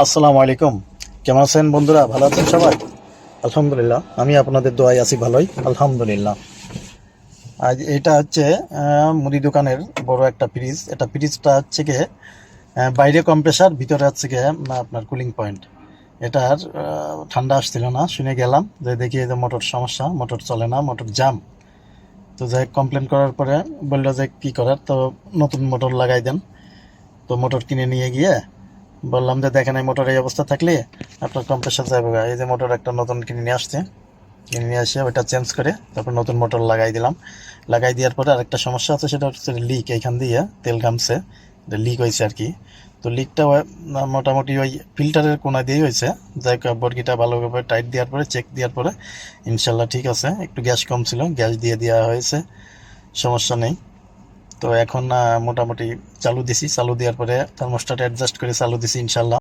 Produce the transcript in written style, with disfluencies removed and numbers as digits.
আসসালামু আলাইকুম। কেমন আছেন বন্ধুরা? ভালো আছেন সবাই? আলহামদুলিল্লাহ, আমি আপনাদের দোয়ায় আছি ভালোই, আলহামদুলিল্লাহ। আজ এটা হচ্ছে মুদি দোকানের বড় একটা ফ্রিজ। এটা ফ্রিজটা হচ্ছে গিয়ে বাইরে কম্প্রেসার, ভিতরে হচ্ছে গিয়ে আপনার কুলিং পয়েন্ট। এটার ঠান্ডা আসছিল না, শুনে গেলাম যে দেখি এই যে মোটর সমস্যা, মোটর চলে না, মোটর জাম। তো যাই কমপ্লেন করার পরে বললো যে কী করার, তো নতুন মোটর লাগাই দেন। তো মোটর কিনে নিয়ে গিয়ে বললাম যে দেখেন এই মোটর এই অবস্থা থাকলে আপনার কম্প্রেসার যাবে গা। এই যে মোটর একটা নতুন কিনে নিয়ে আসছে, কিনে নিয়ে এসে ওইটা চেঞ্জ করে তারপর নতুন মোটর লাগাই দিলাম। লাগাই দেওয়ার পরে আরেকটা সমস্যা আছে, সেটা হচ্ছে লিক। এইখান দিয়ে তেল ঘামছে, লিক হয়েছে আর কি। তো লিকটা মোটামুটি ওই ফিল্টারের কোনা দিয়েই হয়েছে। যাই হোক, বর্গিটা ভালোভাবে টাইট দেওয়ার পরে চেক দেওয়ার পরে ইনশাল্লাহ ঠিক আছে। একটু গ্যাস কম ছিল, গ্যাস দিয়ে দেওয়া হয়েছে, সমস্যা নেই। তো এখন মোটামুটি চালু দিছি, চালু দেওয়ার পরে থার্মোস্ট্যাট অ্যাডজাস্ট করে চালু দিছি ইনশাল্লাহ।